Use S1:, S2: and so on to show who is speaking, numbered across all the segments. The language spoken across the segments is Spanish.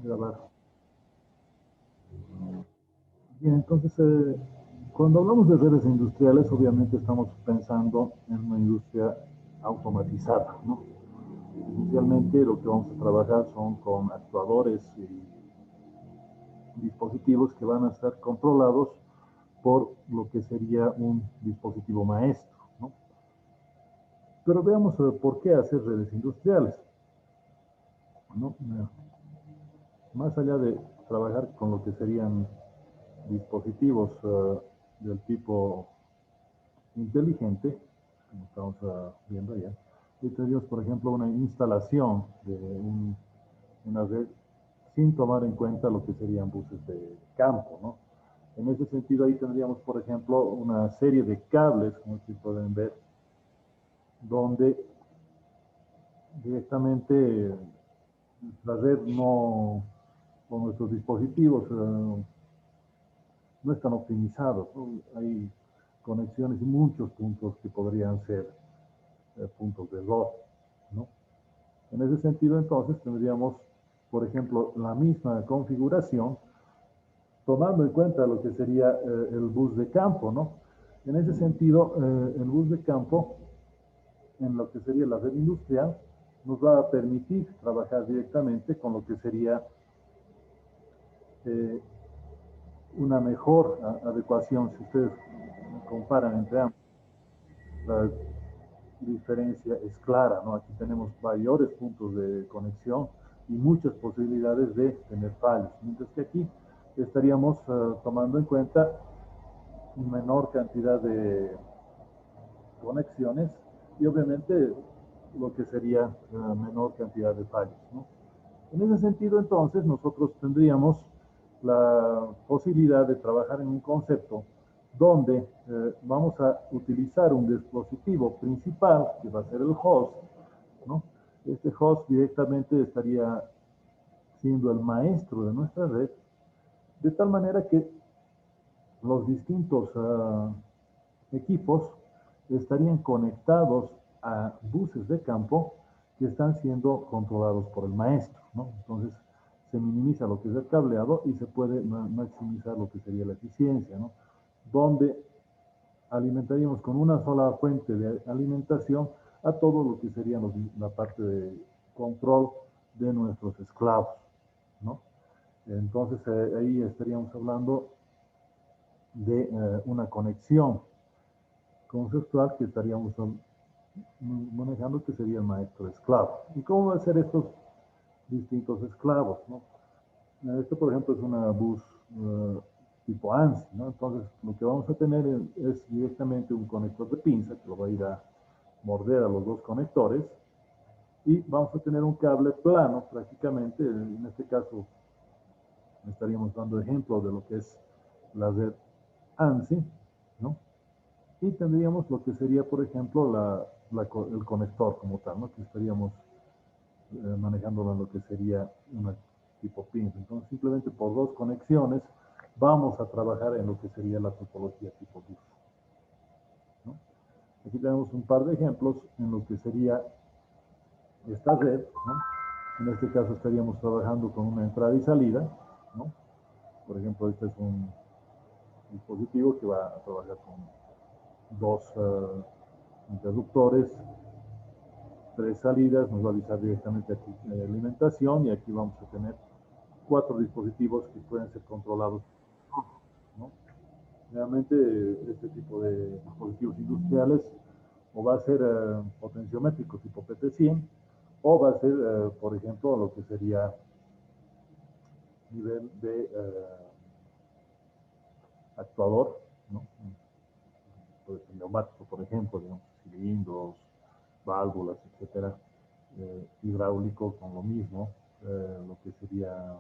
S1: grabar. Bien, entonces, cuando hablamos de redes industriales, obviamente estamos pensando en una industria automatizada, ¿no? Inicialmente lo que vamos a trabajar son con actuadores y dispositivos que van a estar controlados por lo que sería un dispositivo maestro, ¿no? Pero veamos por qué hacer redes industriales, ¿no? Más allá de trabajar con lo que serían dispositivos del tipo inteligente, como estamos viendo allá, y tendríamos, por ejemplo, una instalación de una red sin tomar en cuenta lo que serían buses de campo, ¿no? En ese sentido, ahí tendríamos, por ejemplo, una serie de cables, como aquí pueden ver, donde directamente la red no, con nuestros dispositivos, no están optimizados, ¿no? Hay conexiones y muchos puntos que podrían ser puntos de error, ¿no? En ese sentido, entonces, tendríamos, por ejemplo, la misma configuración, tomando en cuenta lo que sería el bus de campo, ¿no? En ese sentido, el bus de campo, en lo que sería la red industrial, nos va a permitir trabajar directamente con lo que sería eh, una mejor adecuación, si ustedes comparan entre ambos. La diferencia es clara, ¿no? Aquí tenemos mayores puntos de conexión y muchas posibilidades de tener fallos, mientras que aquí estaríamos tomando en cuenta menor cantidad de conexiones y obviamente lo que sería menor cantidad de fallos, ¿no? En ese sentido, entonces, nosotros tendríamos la posibilidad de trabajar en un concepto donde vamos a utilizar un dispositivo principal, que va a ser el host, ¿no? Este host directamente estaría siendo el maestro de nuestra red, de tal manera que los distintos equipos estarían conectados a buses de campo que están siendo controlados por el maestro, ¿no? Entonces se minimiza lo que es el cableado y se puede maximizar lo que sería la eficiencia, ¿no? Donde alimentaríamos con una sola fuente de alimentación a todo lo que sería la parte de control de nuestros esclavos, ¿no? Entonces ahí estaríamos hablando de una conexión conceptual que estaríamos manejando, que sería el maestro esclavo. ¿Y cómo van a ser estos distintos esclavos, ¿no? Esto, por ejemplo, es una bus tipo ANSI, ¿no? Entonces, lo que vamos a tener es directamente un conector de pinza que lo va a ir a morder a los dos conectores y vamos a tener un cable plano prácticamente. En este caso estaríamos dando ejemplo de lo que es la red ANSI, ¿no? Y tendríamos lo que sería, por ejemplo, el conector como tal, ¿no? Que estaríamos manejándolo en lo que sería una tipo pin. Entonces, simplemente por dos conexiones vamos a trabajar en lo que sería la topología tipo bus, ¿no? Aquí tenemos un par de ejemplos en lo que sería esta red, ¿no? En este caso estaríamos trabajando con una entrada y salida, ¿no? Por ejemplo, este es un dispositivo que va a trabajar con dos interruptores, tres salidas, nos va a avisar directamente aquí la alimentación y aquí vamos a tener cuatro dispositivos que pueden ser controlados, ¿no? Realmente este tipo de dispositivos industriales o va a ser potenciométrico tipo PT100 o va a ser, por ejemplo, lo que sería nivel de actuador, ¿no? Puede ser neumático, por ejemplo, digamos, cilindros, válvulas, etcétera, hidráulico con lo mismo, lo que sería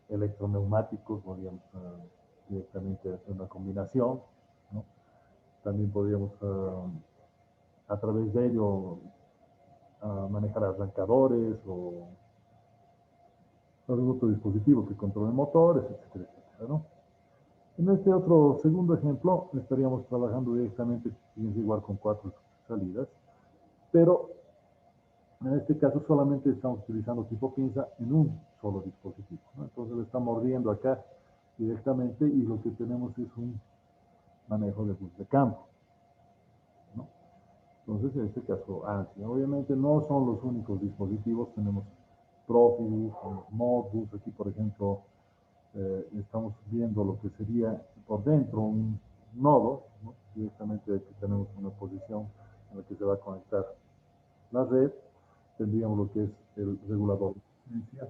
S1: electroneumáticos, podríamos directamente hacer una combinación, ¿no? También podríamos a través de ello manejar arrancadores o algún otro dispositivo que controle motores, etcétera, etcétera, ¿no? En este otro segundo ejemplo estaríamos trabajando directamente, igual con cuatro salidas, pero En este caso solamente estamos utilizando tipo pinza en un solo dispositivo, ¿no? Entonces le está mordiendo acá directamente y lo que tenemos es un manejo de bus de campo, ¿no? Entonces en este caso ANSI. Obviamente no son los únicos dispositivos, tenemos Profibus, Modbus, aquí por ejemplo estamos viendo lo que sería por dentro un nodo, ¿no? Directamente aquí tenemos una posición en la que se va a conectar la red, tendríamos lo que es el regulador de potencia.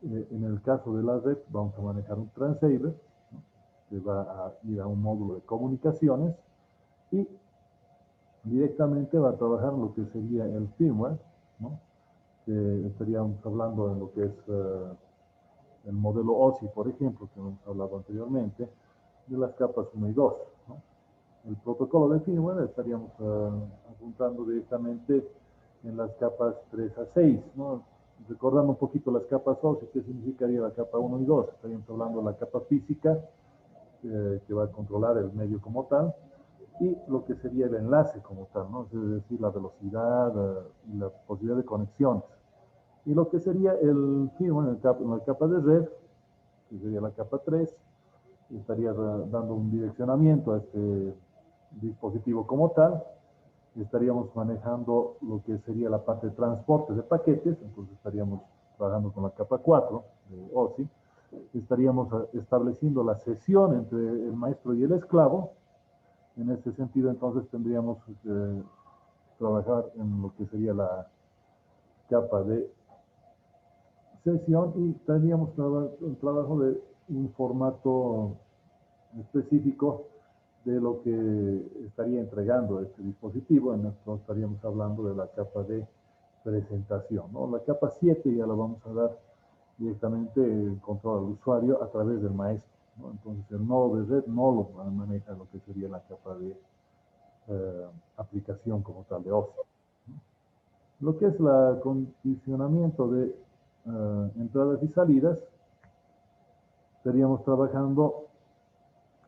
S1: En el caso de la red vamos a manejar un transceiver, ¿no? Que va a ir a un módulo de comunicaciones y directamente va a trabajar lo que sería el firmware, ¿no? Que estaríamos hablando en lo que es el modelo OSI, por ejemplo, que hemos hablado anteriormente, de las capas 1 y 2, ¿no? El protocolo de firmware estaríamos apuntando directamente en las capas 3 a 6, ¿no? Recordando un poquito las capas OSI, ¿qué significaría la capa 1 y 2? Estaríamos hablando de la capa física, que va a controlar el medio como tal, y lo que sería el enlace como tal, ¿no? Es decir, la velocidad y la posibilidad de conexiones. Y lo que sería el firmware en la capa de red, que sería la capa 3, estaría dando un direccionamiento a este dispositivo como tal. Estaríamos manejando lo que sería la parte de transporte de paquetes, entonces estaríamos trabajando con la capa 4 de OSI. Estaríamos estableciendo la sesión entre el maestro y el esclavo. En este sentido, entonces tendríamos que trabajar en lo que sería la capa de sesión y tendríamos un trabajo de un formato específico de lo que estaría entregando este dispositivo. En esto estaríamos hablando de la capa de presentación, ¿no? La capa 7 ya la vamos a dar directamente el control al usuario a través del maestro, ¿no? Entonces el nodo de red no lo maneja lo que sería la capa de aplicación como tal de OSI. Lo que es el acondicionamiento de entradas y salidas, estaríamos trabajando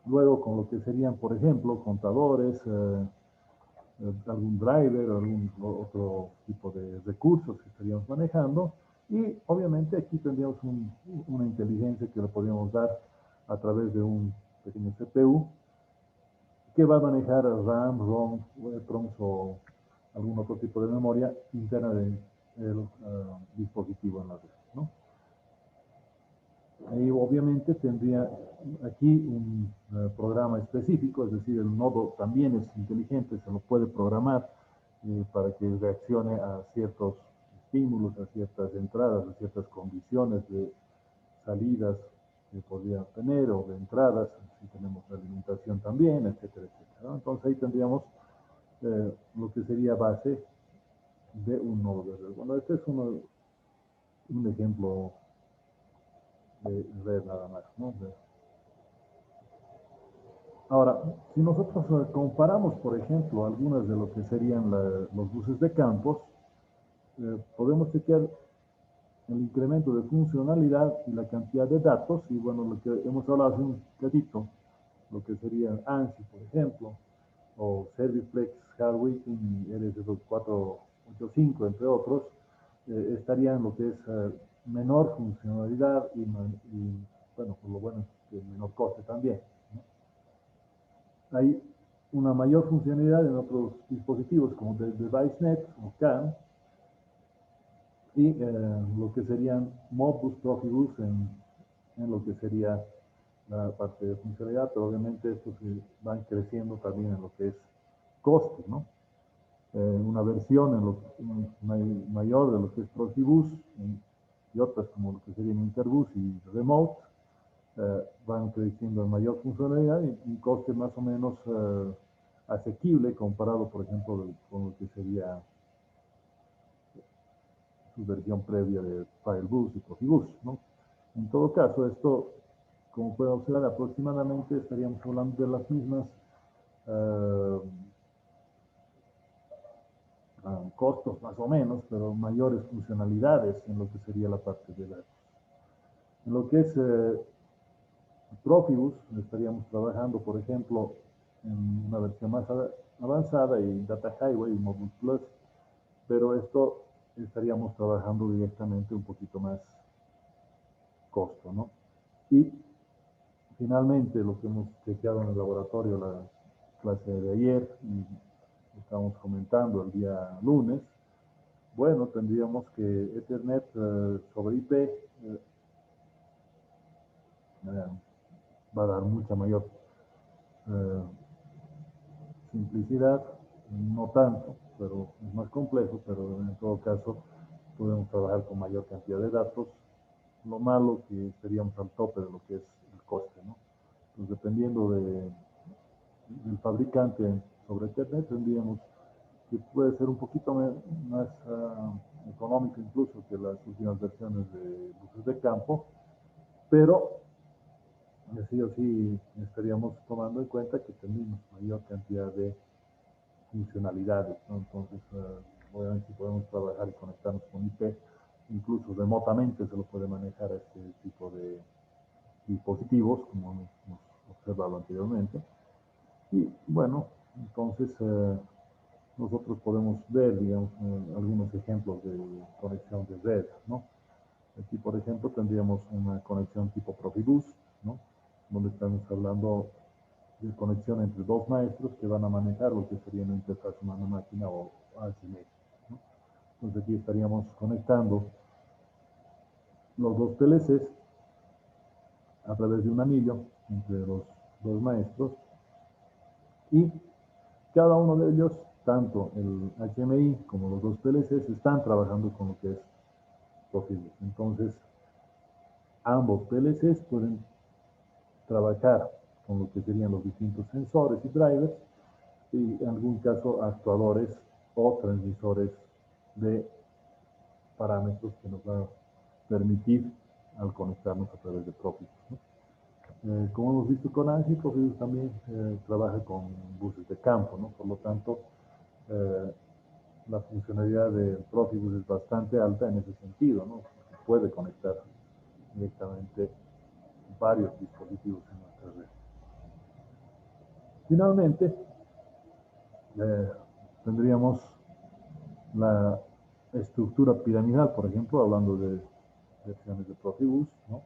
S1: luego con lo que serían, por ejemplo, contadores, algún driver, algún otro tipo de recursos que estaríamos manejando. Y obviamente aquí tendríamos una inteligencia que le podríamos dar a través de un pequeño CPU que va a manejar RAM, ROM, EPROMs o algún otro tipo de memoria interna del dispositivo en la red, ¿no? Y obviamente tendría aquí un programa específico, es decir, el nodo también es inteligente, se lo puede programar para que reaccione a ciertos estímulos, a ciertas entradas, a ciertas condiciones de salidas que podría tener o de entradas, si tenemos alimentación también, etcétera, etcétera, ¿no? Entonces ahí tendríamos lo que sería base de un nodo de red. Bueno, este es un ejemplo de red nada más, ¿no? Ahora, si nosotros comparamos, por ejemplo, algunas de lo que serían los buses de campos, podemos chequear el incremento de funcionalidad y la cantidad de datos, y bueno, lo que hemos hablado hace un ratito, lo que sería ANSI, por ejemplo, o ServiceFlex, Hardware y RS2485, entre otros, estarían lo que es menor funcionalidad y, bueno, por lo bueno, menor coste también, ¿no? Hay una mayor funcionalidad en otros dispositivos como DeviceNet o CAN y lo que serían Modbus, Profibus en lo que sería la parte de funcionalidad, pero obviamente estos van creciendo también en lo que es coste, ¿no? Una versión mayor de lo que es Profibus y otras como lo que serían Interbus y Remote van creciendo en mayor funcionalidad y un coste más o menos asequible comparado, por ejemplo, con lo que sería su versión previa de Firebus y Profibus, ¿no? En todo caso, esto, como puede observar, aproximadamente estaríamos hablando de las mismas costos más o menos, pero mayores funcionalidades en lo que sería la parte de datos. En lo que es Profibus, estaríamos trabajando, por ejemplo, en una versión más avanzada y Data Highway y Modbus Plus, pero esto estaríamos trabajando directamente un poquito más costo, ¿no? Y finalmente, lo que hemos chequeado en el laboratorio la clase de ayer, y estamos comentando el día lunes, bueno, tendríamos que Ethernet sobre IP va a dar mucha mayor eh, simplicidad, no tanto, pero es más complejo, pero en todo caso podemos trabajar con mayor cantidad de datos. Lo malo que estaríamos al tope de lo que es el coste, ¿no? Pues dependiendo del fabricante sobre Ethernet, tendríamos que puede ser un poquito más económico incluso que las últimas versiones de buses de campo, pero sí o sí estaríamos tomando en cuenta que tenemos mayor cantidad de funcionalidades, ¿no? Entonces, obviamente podemos trabajar y conectarnos con IP, incluso remotamente se lo puede manejar a este tipo de dispositivos, como hemos observado anteriormente. Y bueno, entonces nosotros podemos ver, digamos, algunos ejemplos de conexión de red, ¿no? Aquí, por ejemplo, tendríamos una conexión tipo Profibus, ¿no? Donde estamos hablando de conexión entre dos maestros que van a manejar lo que sería una interfaz humano-máquina o HMI, ¿no? Entonces aquí estaríamos conectando los dos PLCs a través de un anillo entre los dos maestros y cada uno de ellos, tanto el HMI como los dos PLCs, están trabajando con lo que es Profibus. Entonces, ambos PLCs pueden trabajar con lo que serían los distintos sensores y drivers y en algún caso actuadores o transmisores de parámetros que nos van a permitir al conectarnos a través de Profibus, ¿no? Como hemos visto con ANSI, Profibus también trabaja con buses de campo, ¿no? Por lo tanto, eh, la funcionalidad de Profibus es bastante alta en ese sentido, ¿no? Puede conectar directamente varios dispositivos en nuestra red. Finalmente, tendríamos la estructura piramidal, por ejemplo, hablando de versiones de Profibus, ¿no?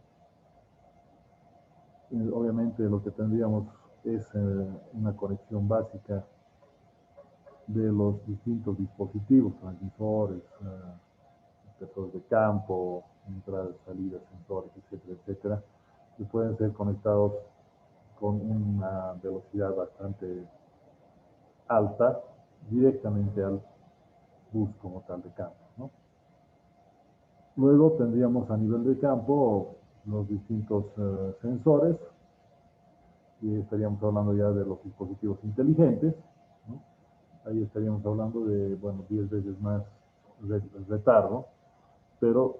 S1: Obviamente lo que tendríamos es una conexión básica de los distintos dispositivos, transmisores, detectores de campo, entradas, salidas, sensores, etcétera, etcétera, que pueden ser conectados con una velocidad bastante alta directamente al bus como tal de campo, ¿no? Luego tendríamos a nivel de campo los distintos sensores y estaríamos hablando ya de los dispositivos inteligentes, ¿no? Ahí estaríamos hablando de, bueno, 10 veces más retardo, pero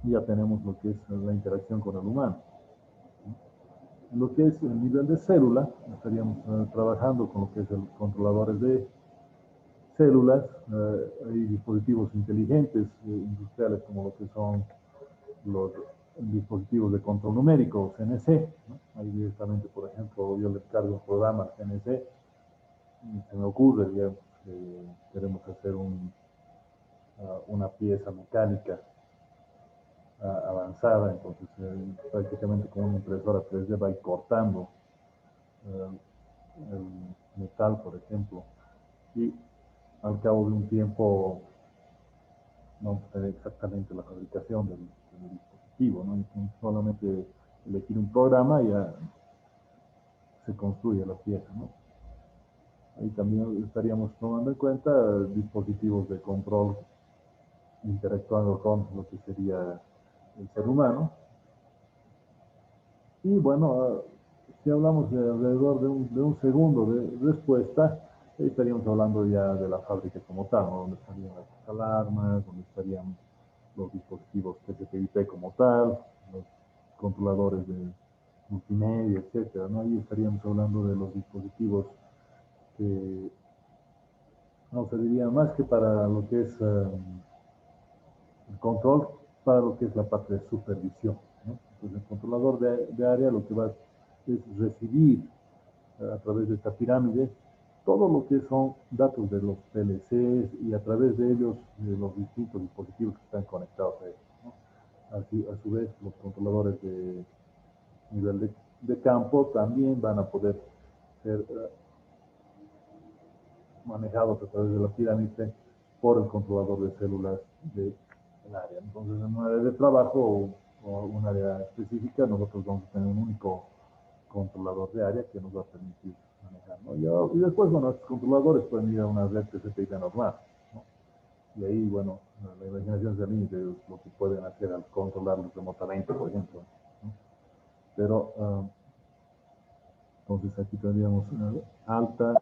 S1: ya tenemos lo que es la interacción con el humano. En lo que es el nivel de célula, estaríamos trabajando con lo que es el controladores de células, hay dispositivos inteligentes industriales como lo que son los dispositivos de control numérico, CNC, ¿no? Ahí directamente, por ejemplo, yo les cargo un programa CNC y se me ocurre, digamos, que queremos hacer una pieza mecánica avanzada, entonces prácticamente con una impresora 3D va a ir cortando el metal, por ejemplo, y al cabo de un tiempo vamos a tener exactamente la fabricación del dispositivo, ¿no? Entonces solamente elegir un programa y ya se construye la pieza, ¿no? Ahí también estaríamos tomando en cuenta dispositivos de control interactuando con lo que sería el ser humano. Y bueno, si hablamos de alrededor de un segundo de respuesta, estaríamos hablando ya de la fábrica como tal, ¿no? Donde estarían las alarmas, donde estarían los dispositivos TCP/IP como tal, los controladores de multimedia, etcétera, ¿no? Ahí estaríamos hablando de los dispositivos que no servirían más que para lo que es el control, para lo que es la parte de supervisión, ¿no? Entonces el controlador de área lo que va es recibir a través de esta pirámide todo lo que son datos de los PLCs y a través de ellos de los distintos dispositivos que están conectados a ellos, ¿no? A su vez, los controladores de nivel de campo también van a poder ser manejados a través de la pirámide por el controlador de células del área. Entonces, en un área de trabajo o un área específica, nosotros vamos a tener un único controlador de área que nos va a permitir manejar, ¿no? Y después, bueno, estos controladores pueden ir a una red TCP/IP normal, ¿no? Y ahí, bueno, la imaginación se límite de lo que pueden hacer al controlarlos remotamente, por ejemplo, ¿no? Pero, entonces aquí tendríamos alta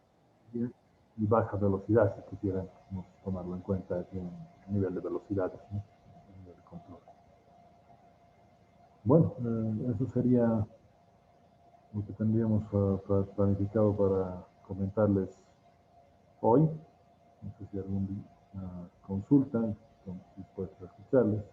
S1: y baja velocidad, si quisieran tomarlo en cuenta aquí en nivel de velocidad, ¿no? En nivel de control. Bueno, eso sería lo que tendríamos planificado para comentarles hoy. No sé si alguna consulta, estamos dispuestos a escucharles.